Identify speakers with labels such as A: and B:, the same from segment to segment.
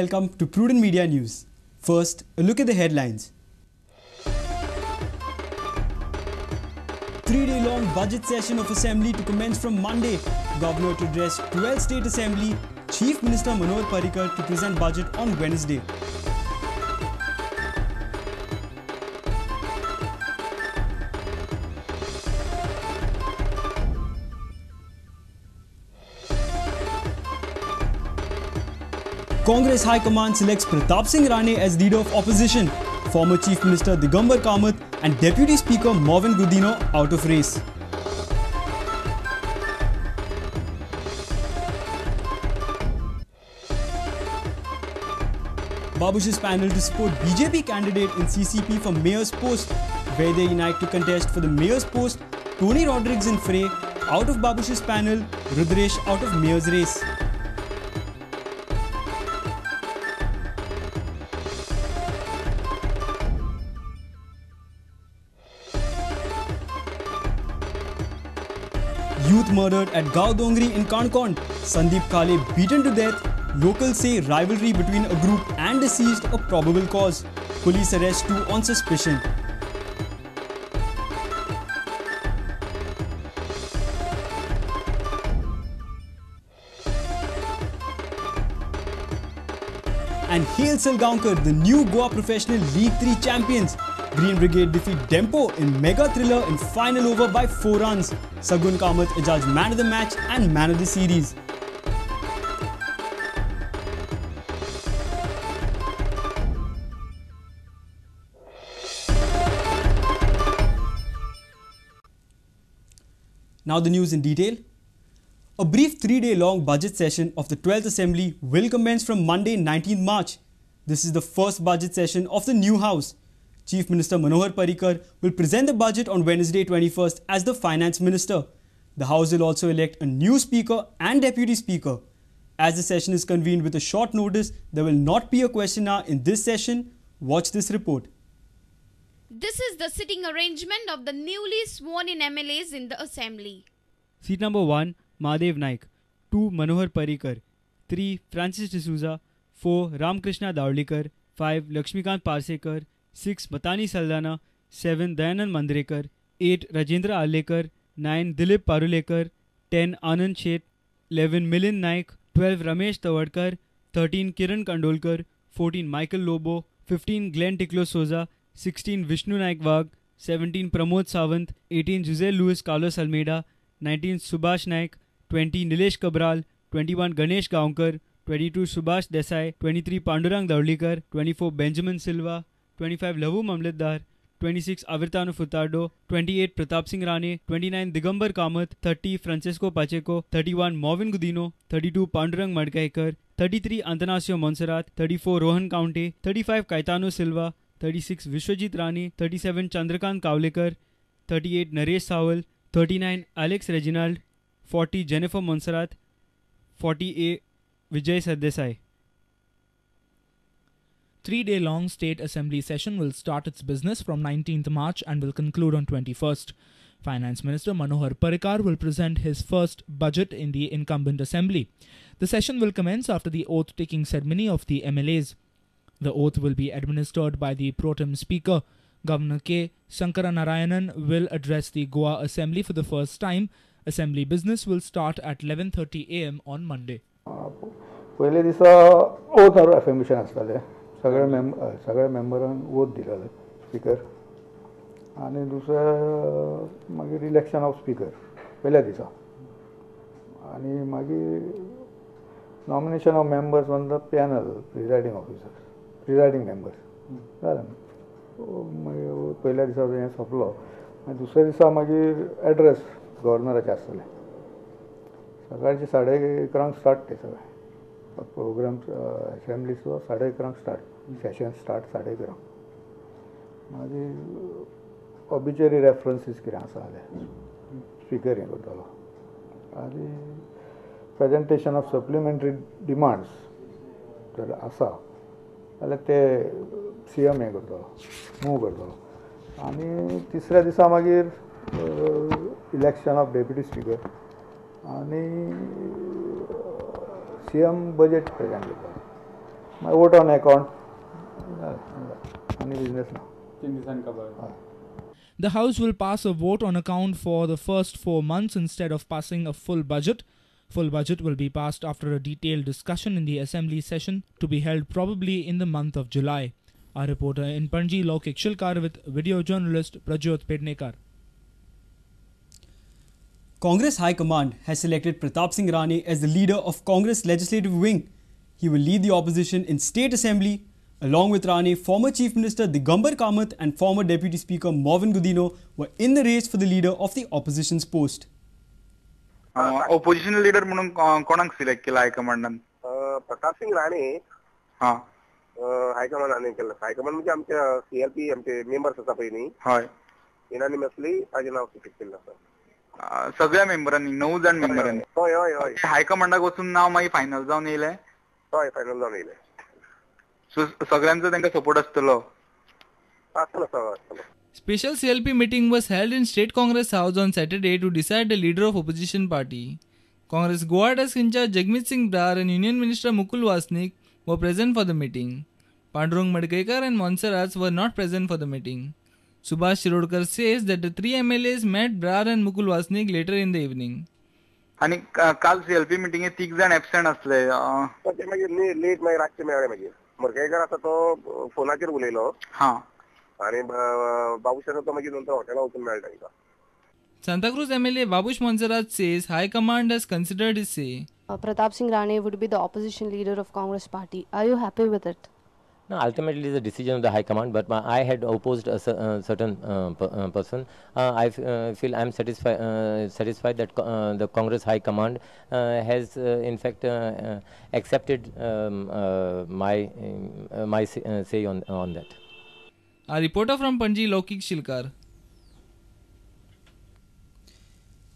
A: welcome to Prudent Media News. First, a look at the headlines. 3-day-long budget session of Assembly to commence from Monday. Governor to address 12th State Assembly. Chief Minister Manohar Parrikar to present budget on Wednesday. Congress High Command selects Pratap Singh Rane as leader of opposition. Former Chief Minister Digambar Kamath and Deputy Speaker Marvin Gudino out of race. Babush's panel to support BJP candidate in CCP for mayor's post. Where they unite to contest for the mayor's post, Tony Rodriguez in fray, out of Babush's panel, Rudresh out of mayor's race. Youth murdered at Gaon Dongri in Kankon. Sandeep Kale beaten to death. Locals say rivalry between a group and deceased a probable cause. Police arrest 2 on suspicion. And hail Salgaonkar, the new Goa Professional League 3 champions. Green Brigade defeat Dempo in mega thriller in final over by 4 runs. Sagun Kamath adjudged man of the match and man of the series. Now the news in detail. A brief 3-day-long budget session of the 12th Assembly will commence from Monday 19th March. This is the first budget session of the new House. Chief Minister Manohar Parrikar will present the budget on Wednesday 21st as the Finance Minister. The House will also elect a new Speaker and Deputy Speaker. As the session is convened with a short notice, there will not be a question hour in this session. Watch this report.
B: This is the sitting arrangement of the newly sworn-in MLAs in the Assembly.
A: Seat number 1, Mahadev Naik. 2, Manohar Parrikar. 3, Francis D'Souza. 4, Ramkrishna Daurlikar. 5, Lakshmikant Parsekar. 6, Matani Saldana. 7, Dayanand Mandrekar. 8, Rajendra Alekar. 9, Dilip Parulekar. 10, Anand Sheth. 11, Milind Naik. 12, Ramesh Tawardkar. 13, Kiran Kandolkar. 14, Michael Lobo. 15, Glenn Tiklo Souza. 16, Vishnu Naik Wagh. 17, Pramod Sawant. 18, Jose Luis Carlos Almeida. 19, Subhash Naik. 20, Nilesh Cabral. 21, Ganesh Gaonkar. 22, Subhash Desai. 23, Pandurang Daurlikar. 24, Benjamin Silva. 25, Lahu Mamlatdar. 26, Avirtano Furtado. 28, Pratap Singh Rane. 29, Digambar Kamath. 30, Francisco Pacheco. 31, Marvin Gudino. 32, Pandurang Madgaikar. 33, Antanasio Monserrat. 34, Rohan Kaunte. 35, Caetano Silva. 36, Vishwajit Rani. 37, Chandrakant Kavlekar. 38, Naresh Sawal. 39, Alex Reginald. 40, Jennifer Monserrat. 40A, Vijay Sardesai.
C: 3-day-long State Assembly session will start its business from 19th March and will conclude on 21st. Finance Minister Manohar Parrikar will present his first budget in the incumbent Assembly. The session will commence after the oath-taking ceremony of the MLAs. The oath will be administered by the Pro Tem Speaker. Governor K. Shankara Narayanan will address the Goa Assembly for the first time. Assembly business will start at 11:30 a.m. on Monday.
D: पहिले दिसा oath affirmation आसताले सगळ्या मेंबरांक oath दिलेले speaker आनी दुसऱ्या मागीर election of speaker पयल्या दिसा आनी मागीर nomination of members on the panel presiding officers presiding members जालें मागीर पयल्या दिसा हें सोंपलो आनी दुसऱ्या दिसा मागीर एड्रेस गव्हर्नराचें आसतलें सकाळचे 11:30 स्टार्ट ते सगळें प्रोग्राम असेंब्लीचो 11:30 स्टार्ट सेशन स्टार्ट 11:30 मागीर ऑबिचरी रेफरन्सीस कितें आसा जाल्यार स्पीकर हें करतलो आनी प्रेजेंटेशन ऑफ सप्लिमेंटरी डिमांड्स जर आसा जाल्यार ते CM हें करतलो मूव करतलो आनी तिसऱ्या दिसा मागीर इलेक्शन ऑफ डेप्युटी स्पीकर आनी CM बजेट प्रेजेंट करता मागीर वोट ऑन अकाउंट आनी बिजनेस ना.
A: 3 दिसांनी खबर.
C: The House will pass a vote on account for the first 4 months instead of passing a full budget. Full budget will be passed after a detailed discussion in the Assembly session to be held probably in the month of July. Our reporter in Panji, Lokik Shilkar, with video journalist Prajyot Pednekar.
A: Congress High Command has selected Pratap Singh Rane as the leader of Congress Legislative Wing. He will lead the opposition in State Assembly. Along with Rane, former Chief Minister Digambar Kamath and former Deputy Speaker Marvin Gudino were in the race for the leader of the opposition's post.
E: Opposition leader म्हणून कोणाक select केला हायकमांडान?
F: प्रताप सिंग राणे हायकमांडाने केलं. High command म्हणजे आमच्या CLP आमचे members आसा पळय न्ही,
E: हय,
F: युनानिमसली ताजें नांव सिलेक्ट केल्लें आसा.
E: सगळ्या मेंबरांनी 9 जाण मेंबरांनी.
F: हय हय हय.
E: हायकमांडाक वचून नाव मागीर फायनल जावन येयलें.
F: हय, फायनल जावन येयलें.
E: सो सगळ्यांचो तांकां सपोर्ट आसतलो.
F: आसतलो.
G: Special CLP meeting was held in State Congress House on Saturday to decide the leader of opposition party. Congress Goa desk in charge Jagmeet Singh Brar and Union Minister Mukul Wasnik were present for the meeting. Pandurang Madkekar and Monserrats were not present for the meeting. Subhash Shirodkar says that the 3 MLAs met Brar and Mukul Wasnik later in the evening.
E: आणि काल CLP मिटिंगेक 3 जाण absent आसले.
F: ते मागीर late मागीर रातचे मेळ्ळे. मागीर मडकयकर आसा तो फोनाचेर उलयलो. आणि बाबूशान तो मागीर नंतर हॉटेला वचून मेळटा तांकां.
G: Santa Cruz MLA Babush Monserrat says High Command has considered his say.
H: Pratap Singh Rane would be the opposition leader of Congress party. Are you happy with it?
I: No, ultimately it is a decision of the High Command, but I had opposed a certain person. I feel I am satisfied that the Congress High Command has in fact accepted my say on that.
G: A reporter from Panji, Lokik Shilkar.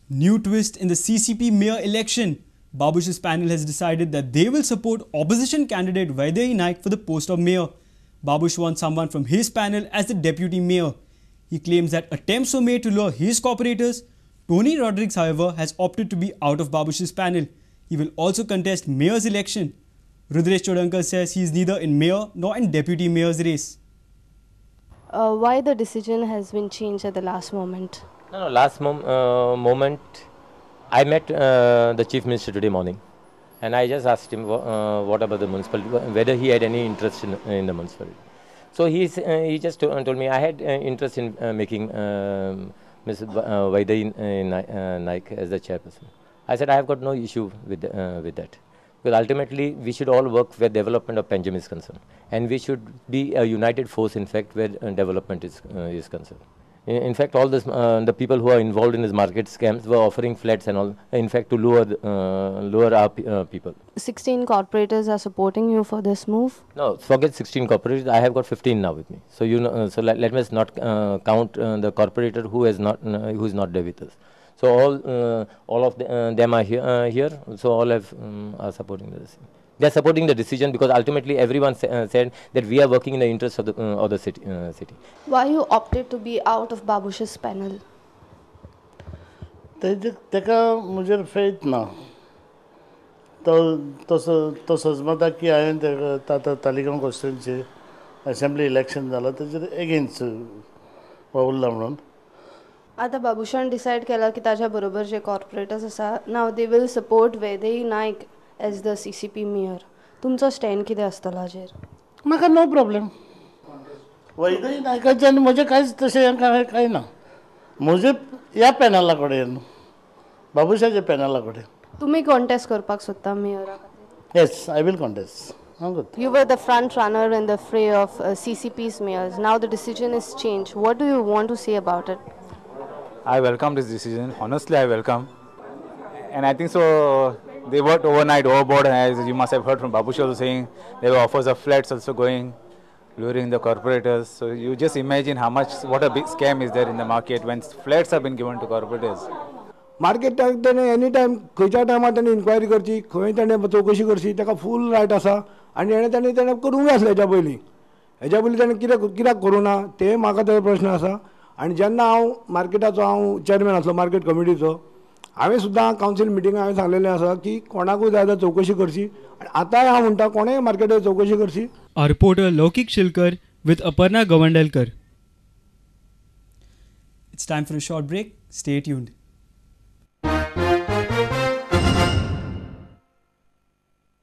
A: New twist in the CCP mayor election. Babush's panel has decided that they will support opposition candidate Vaidehi Naik for the post of mayor. Babush wants someone from his panel as the deputy mayor. He claims that attempts were made to lure his cooperators. Tony Rodriguez, however, has opted to be out of Babush's panel. He will also contest mayor's election. Rudresh Chodankar says he is neither in mayor nor in deputy mayor's race.
H: Why the decision has been changed at the last moment?
I: No, last moment I met the Chief Minister today morning, and I just asked him what about the municipality, whether he had any interest in the municipality. So he just told me I had interest in making Ms. Vaidehi Naik as the chairperson. I said I have got no issue with that. Because ultimately we should all work where development of Panjim is concerned, and we should be a united force in fact where development is concerned. In fact, all this the people who are involved in these market scams were offering flats and all, in fact to lure our people.
H: 16 corporators are supporting you for this move?
I: No, forget 16 corporators. I have got 15 now with me. So so let us not count the corporator who is not there with us. So all of them are here. So all are supporting the decision. They are supporting the decision because ultimately everyone said that we are working in the interest of the city.
H: Why you opted to be out of Babush's panel?
J: तेका मुझे faith ना. तो समजता की हांवें तेका Taleigao constituency assembly election जालां तेजेर एगेन्स्ट वावुरला म्हणून.
H: आता बाबुशान डिसाइड केला की ताज्या बरोबर जे कॉर्पोरेटर्स आसा नाव they will support Vaidehi Naik as the CCP mayor. तुमचो स्टँड कितें आसतलो हाजेर?
J: म्हाका नो प्रॉब्लेम. वैदेही नायकाचें आनी म्हजें कांयच तशें कांय ना. म्हजें ह्या पॅनला कडेन बाबुशाच्या पॅनला कडेन.
H: तुम्ही कॉन्टेस्ट करपाक सोदता मेयरा खातीर?
J: Yes, I will contest.
H: You were the front runner in the fray of CCP's mayors. Now the decision is changed. What do you want to say about it?
K: I welcome this decision. Honestly, I welcome. And I think so they worked overnight, overboard, as you must have heard from Babush also saying there were offers of flats also going, luring the corporators. So you just imagine what a big scam is there in the market when flats have been given to corporators.
D: मार्केटाक ताणें any time खंयच्या टायमार ताणें inquiry करची, खंय ताणें चवकशी करची, ताका फूल रायट आसा. आनी ताणें करूंक जाय आसलें हेज्या पयलीं ताणें कित्याक करूं ना तें म्हाका तेजो प्रश्न आसा. आनी जेन्ना हांव मार्केटाचो चॅरमॅन आसलो मार्केट कमिटीचो,
L: हांवें सुद्दां कावन्सील मिटिंगां हांवें सांगलेलें आसा की कोणाकूय जाय जाल्यार चवकशी करची आनी आतांय हांव म्हणटा कोणेय मार्केटार चवकशी करची.
A: Our reporter Lokik Shilkar with Aparna Gavandelkar.
M: It's time for a short break. Stay tuned.